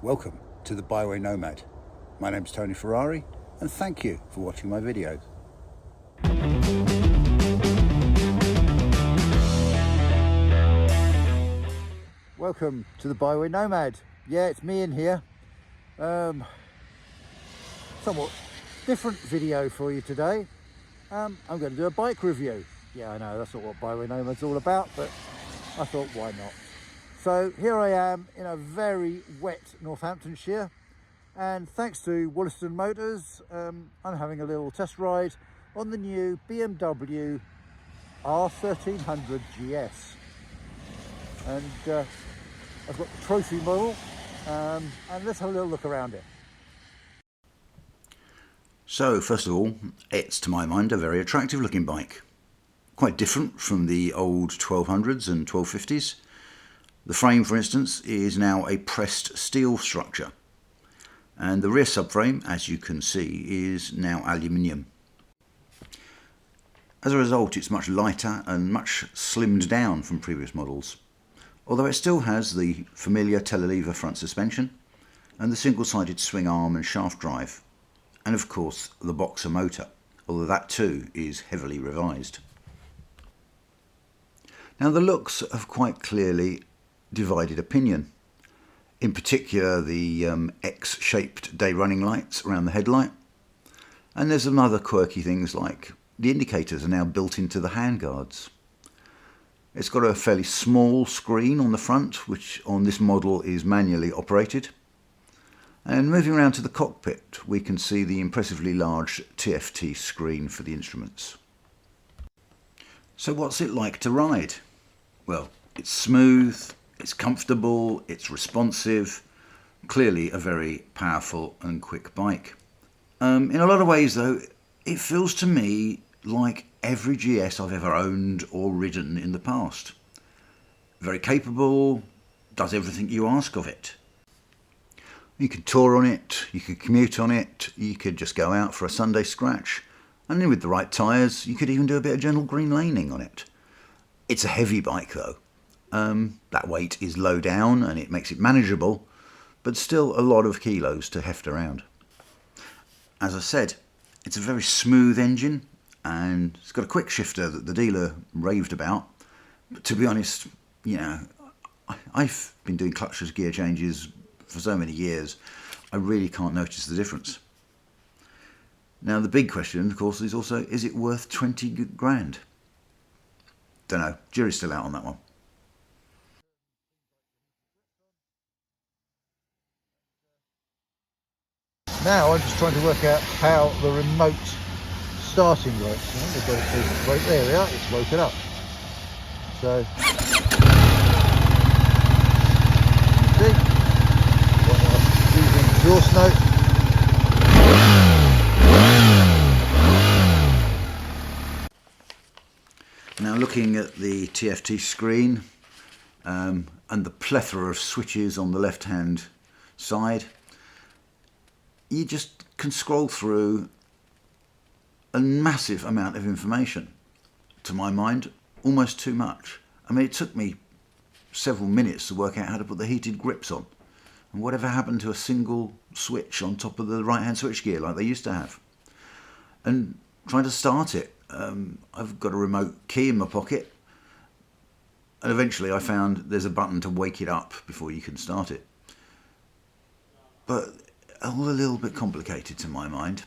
Welcome to the Byway Nomad. My name's Tony Ferrari and thank you for watching my videos. Welcome to the Byway Nomad. Yeah, it's me in here. Somewhat different video for you today. I'm going to do a bike review. Yeah, I know, that's not what Byway Nomad's all about, but I thought, why not? So here I am in a very wet Northamptonshire, and thanks to Wollaston Motors, I'm having a little test ride on the new BMW R1300 GS. And I've got the trophy model, and let's have a little look around it. So first of all, it's to my mind a very attractive looking bike. Quite different from the old 1200s and 1250s. The frame, for instance, is now a pressed steel structure, and the rear subframe, as you can see, is now aluminium. As a result, it's much lighter and much slimmed down from previous models, although it still has the familiar telelever front suspension and the single-sided swing arm and shaft drive, and of course the boxer motor, although that too is heavily revised. Now the looks have quite clearly divided opinion. In particular, the X-shaped day running lights around the headlight, and there's some other quirky things like the indicators are now built into the handguards. It's got a fairly small screen on the front, which on this model is manually operated. And moving around to the cockpit, we can see the impressively large TFT screen for the instruments. So what's it like to ride? Well, it's smooth, it's comfortable, it's responsive, clearly a very powerful and quick bike. In a lot of ways though, it feels to me like every GS I've ever owned or ridden in the past. Very capable, does everything you ask of it. You could tour on it, you could commute on it, you could just go out for a Sunday scratch, and then with the right tyres you could even do a bit of gentle green laning on it. It's a heavy bike though. That weight is low down and it makes it manageable, but still a lot of kilos to heft around. As I said, it's a very smooth engine and it's got a quick shifter that the dealer raved about. But to be honest, you know, I've been doing clutchless gear changes for so many years, I really can't notice the difference. Now the big question, of course, is also, is it worth 20 grand? Don't know, jury's still out on that one. Now I'm just trying to work out how the remote starting works. We've got it right there, we are. It's woken up. So you see, using exhaust note. Now looking at the TFT screen and the plethora of switches on the left hand side, you just can scroll through a massive amount of information. To my mind, almost too much. I mean, it took me several minutes to work out how to put the heated grips on, and whatever happened to a single switch on top of the right hand switch gear like they used to have. And trying to start it, I've got a remote key in my pocket, and eventually I found there's a button to wake it up before you can start it. But all a little bit complicated to my mind.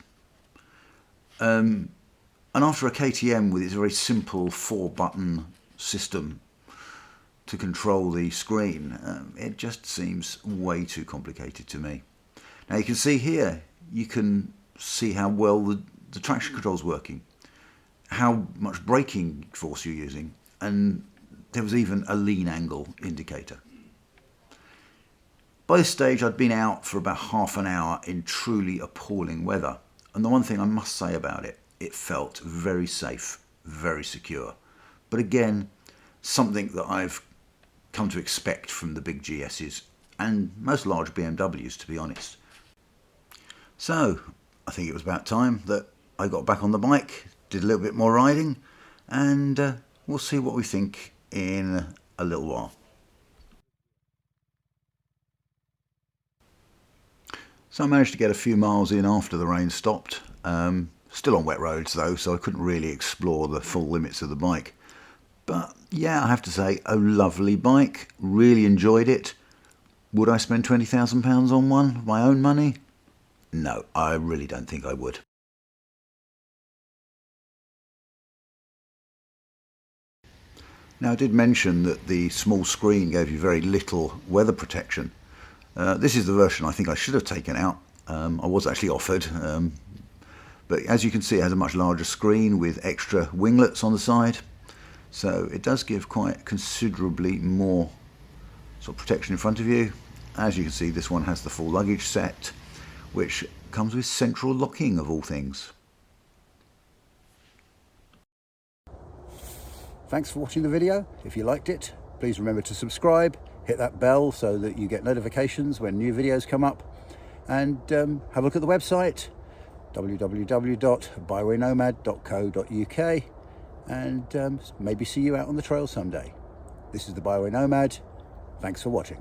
And after a KTM with its very simple 4-button system to control the screen, it just seems way too complicated to me. Now you can see here, you can see how well the traction control's working, how much braking force you're using, and there was even a lean angle indicator. By this stage I'd been out for about half an hour in truly appalling weather, and the one thing I must say about it, it felt very safe, very secure. But again, something that I've come to expect from the big GSs and most large BMWs, to be honest. So I think it was about time that I got back on the bike, did a little bit more riding, and we'll see what we think in a little while. So I managed to get a few miles in after the rain stopped. Still on wet roads though, so I couldn't really explore the full limits of the bike. But yeah, I have to say, a lovely bike. Really enjoyed it. Would I spend £20,000 on one of my own money? No, I really don't think I would. Now I did mention that the small screen gave you very little weather protection. This is the version I think I should have taken out. I was actually offered, but as you can see it has a much larger screen with extra winglets on the side. So it does give quite considerably more sort of protection in front of you. As you can see, this one has the full luggage set, which comes with central locking of all things. Thanks for watching the video. If you liked it, please remember to subscribe, hit that bell so that you get notifications when new videos come up, and have a look at the website www.bywaynomad.co.uk, and maybe see you out on the trail someday. This is the Byway Nomad. Thanks for watching.